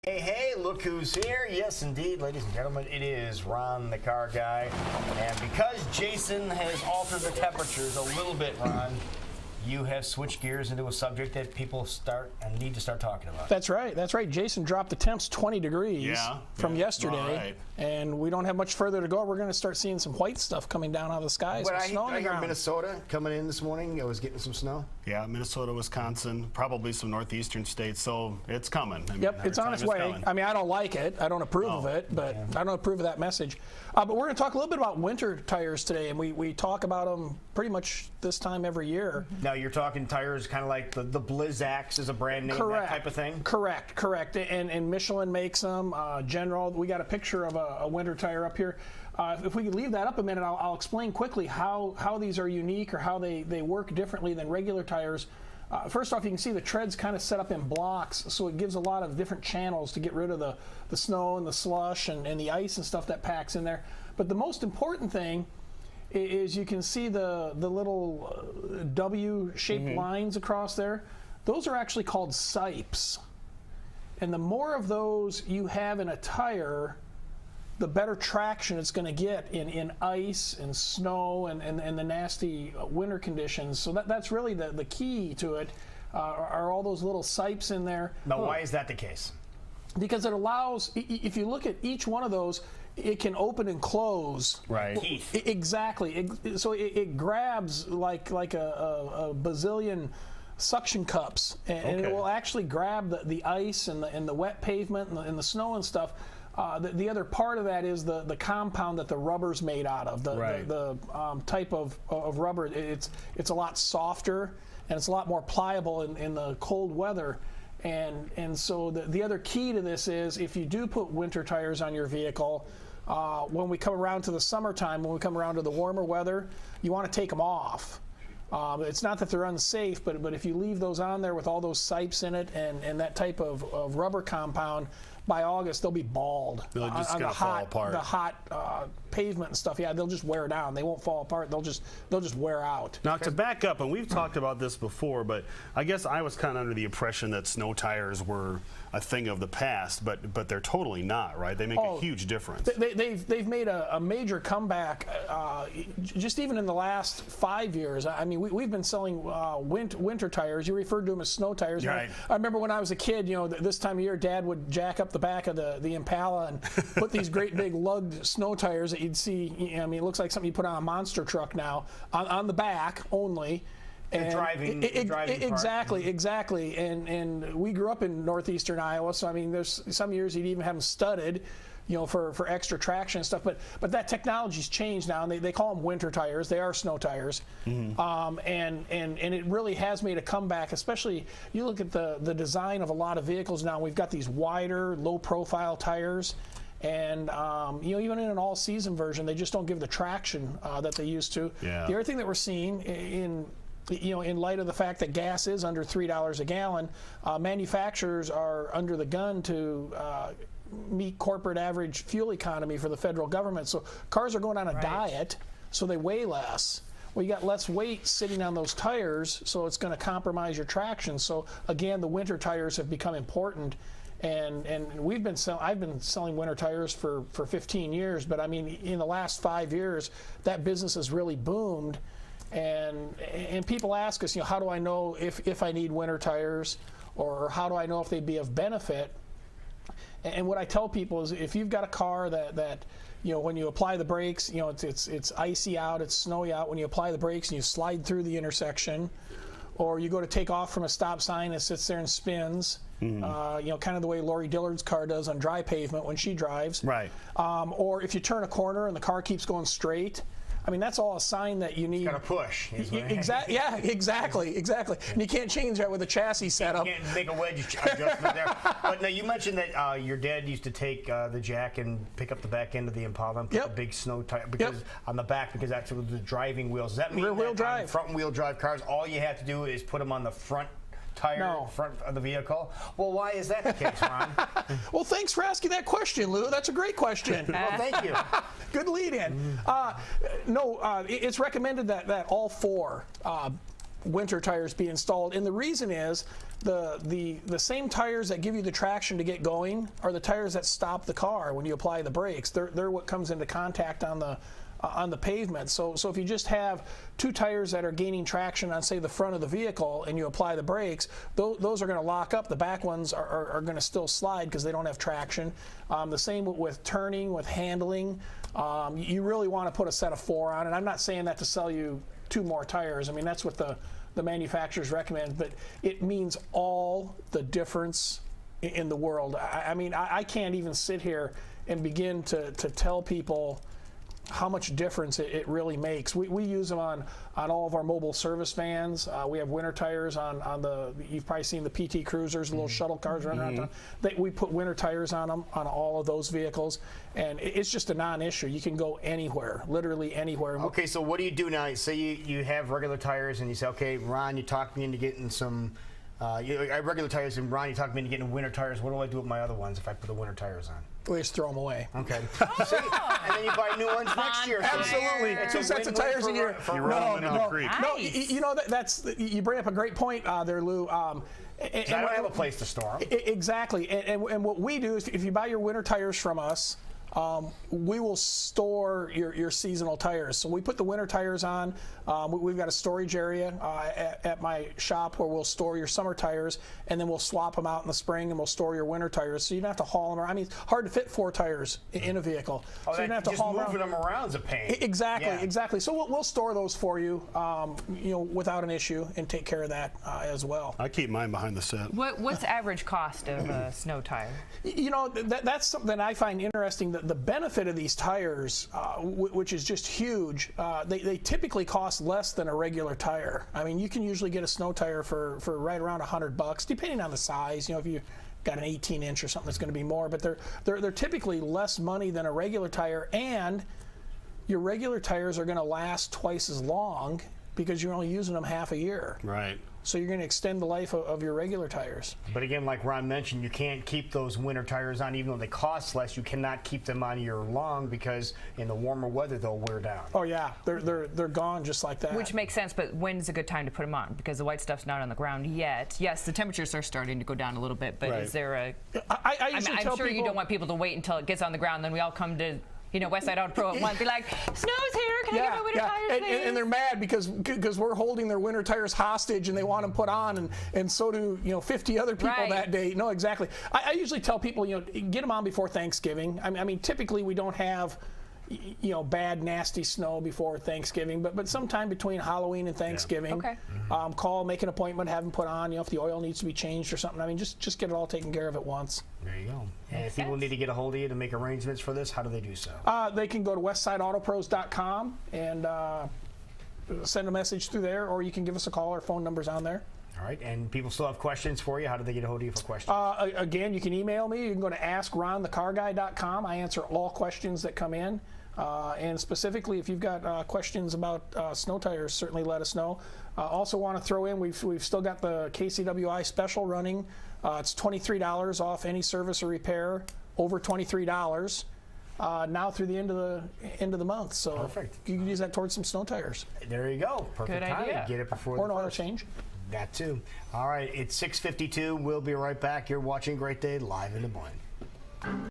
Hey, hey, look who's here. Yes, indeed, ladies and gentlemen, it is Ron, the car guy. And because Jason has altered the temperatures a little bit, Ron, you have switched gears into a subject that people need to start talking about. That's right. That's right. Jason dropped the temps 20 degrees from yesterday, right. and we don't have much further to go. We're going to start seeing some white stuff coming down out of the skies. But snow on the I hear ground. Minnesota coming in this morning. I was getting some snow. Yeah, Minnesota, Wisconsin, probably some northeastern states, so it's coming. I mean, Yep, it's on its way. coming. I mean, I don't like it. I don't approve of it, but I don't approve of that message. But we're going to talk a little bit about winter tires today, and we talk about them pretty much this time every year. Now, you're talking tires kind of like the Blizzaks is a brand name, Correct. that type of thing? Correct. And Michelin makes them. General, we got a picture of a winter tire up here. If we could leave that up a minute, I'll explain quickly how these are unique or how they work differently than regular tires. First off, you can see the tread's kind of set up in blocks, so it gives a lot of different channels to get rid of the snow and the slush and the ice and stuff that packs in there. But the most important thing is you can see the little W-shaped lines across there. Those are actually called sipes. And the more of those you have in a tire, the better traction it's going to get in ice and snow and the nasty winter conditions. So that's really the key to it, are all those little sipes in there. Now, why is that the case? Because it allows, if you look at each one of those, it can open and close. Right. Exactly. So it grabs like a bazillion suction cups, and it will actually grab the ice and the wet pavement and the snow and stuff. The other part of that is the compound that the rubber's made out of. The type of rubber, it's a lot softer and it's a lot more pliable in the cold weather. And so the other key to this is if you do put winter tires on your vehicle, when we come around to the summertime, when we come around to the warmer weather, you want to take them off. It's not that they're unsafe, but if you leave those on there with all those sipes in it and that type of rubber compound, by August they'll be bald. They're just going to fall apart. The hot pavement and stuff, they'll just wear down. They won't fall apart. They'll just wear out. Now, to back up, and we've talked about this before, but I guess I was kind of under the impression that snow tires were a thing of the past, but they're totally not, right? They make a huge difference. They've made a major comeback, just even in the last 5 years. I mean, we've been selling winter tires. You referred to them as snow tires. Right. I remember when I was a kid, this time of year, Dad would jack up the back of the Impala and put these great big lugged snow tires that you'd see. I mean, it looks like something you put on a monster truck now, on the back only. And driving exactly. And we grew up in northeastern Iowa, so I mean, there's some years you'd even have them studded, for extra traction and stuff. But that technology's changed now, and they call them winter tires. They are snow tires, and it really has made a comeback. Especially you look at the design of a lot of vehicles now. We've got these wider, low-profile tires. And even in an all-season version, they just don't give the traction that they used to. Yeah. The other thing that we're seeing in light of the fact that gas is under $3 a gallon, manufacturers are under the gun to meet corporate average fuel economy for the federal government. So cars are going on a diet, so they weigh less. Well, you got less weight sitting on those tires, so it's going to compromise your traction. So again, the winter tires have become important. And I've been selling winter tires for 15 years, but I mean, in the last 5 years, that business has really boomed. And people ask us, how do I know if I need winter tires, or how do I know if they'd be of benefit? And what I tell people is, if you've got a car that when you apply the brakes, it's icy out, it's snowy out. When you apply the brakes and you slide through the intersection, or you go to take off from a stop sign, it sits there and spins. Kind of the way Lori Dillard's car does on dry pavement when she drives. Right. Or if you turn a corner and the car keeps going straight. I mean, that's all a sign that you need. Got to push. Exactly. Yeah, exactly. And you can't change that with a chassis setup. You can't make a wedge adjustment there. But now you mentioned that your dad used to take the jack and pick up the back end of the Impala and put the big snow tire on the back, because that's the driving wheels. Does that mean rear-wheel drive? Front wheel drive cars, all you have to do is put them on the front tire front of the vehicle? Well, why is that the case, Ron? Well, thanks for asking that question, Lou. That's a great question. Well, thank you. Good lead-in. It's recommended that all four winter tires be installed. And the reason is the same tires that give you the traction to get going are the tires that stop the car when you apply the brakes. They're what comes into contact on the pavement. So if you just have two tires that are gaining traction on, say, the front of the vehicle, and you apply the brakes, those are going to lock up. The back ones are going to still slide because they don't have traction. The same with turning, with handling. You really want to put a set of 4 on, and I'm not saying that to sell you 2 more tires. I mean, that's what the manufacturers recommend, but it means all the difference in the world. I mean, I can't even sit here and begin to tell people how much difference it really makes. We use them on all of our mobile service vans. We have winter tires on the, you've probably seen the PT Cruisers, the little shuttle cars running around town. We put winter tires on them, on all of those vehicles, and it's just a non-issue. You can go anywhere, literally anywhere. Okay, so what do you do now? Say you have regular tires and you say, okay, Ron, you talked me into getting some, I have regular tires, and Ron, you talked me into getting winter tires. What do I do with my other ones if I put the winter tires on? We just throw them away. Okay. See? And then you buy new ones next year. Absolutely. It's 2 sets of tires a year. You roll them into the creek. No, you know, that's you bring up a great point there, Lou. So I don't have a place to store them. Exactly. And what we do is, if you buy your winter tires from us, we will store your seasonal tires. So we put the winter tires on. We've got a storage area at my shop where we'll store your summer tires, and then we'll swap them out in the spring, and we'll store your winter tires. So you don't have to haul them around. I mean, it's hard to fit 4 tires in a vehicle. Oh, so you don't have to just haul moving them around is a pain. Exactly. So we'll store those for you, without an issue, and take care of that as well. I keep mine behind the set. What's the average cost of a snow tire? You know, that's something I find interesting. The benefit of these tires, which is just huge, they typically cost less than a regular tire. I mean, you can usually get a snow tire for right around $100, depending on the size. You know, if you got an 18-inch or something, it's going to be more. But they're typically less money than a regular tire, and your regular tires are going to last twice as long because you're only using them half a year. Right. So you're going to extend the life of your regular tires. But again, like Ron mentioned, you can't keep those winter tires on, even though they cost less. You cannot keep them on year long because in the warmer weather they'll wear down. Oh yeah, they're gone just like that. Which makes sense, but when's a good time to put them on? Because the white stuff's not on the ground yet. Yes, the temperatures are starting to go down a little bit, but Right. is there a? I'm I'm sure you don't want people to wait until it gets on the ground, then we all come to Westside Auto Pro at once, be like, snow's here, can I get my winter tires, please? And they're mad because we're holding their winter tires hostage, and they want them put on, and so do 50 other people Right. that day. No, exactly. I usually tell people, get them on before Thanksgiving. I mean, typically we don't have bad, nasty snow before Thanksgiving, but sometime between Halloween and Thanksgiving, Okay. Call, make an appointment, have them put on. If the oil needs to be changed or something. I mean, just get it all taken care of at once. There you go. And if Makes people sense. need to get a hold of you to make arrangements for this, how do they do so? They can go to westsideautopros.com and send a message through there, or you can give us a call. Our phone number's on there. All right, and people still have questions for you. How do they get a hold of you for questions? Again, you can email me. You can go to askronthecarguy.com. I answer all questions that come in. And specifically, if you've got questions about snow tires, certainly let us know. Also want to throw in, we've still got the KCWI special running. It's $23 off any service or repair over $23 now through the end of the month. So Perfect. you can use that towards some snow tires There you go. Perfect Good time. idea. Get it before or an the oil first. change. That too. All right, it's 6:52. We'll be right back. You're watching Great Day live in Des Moines.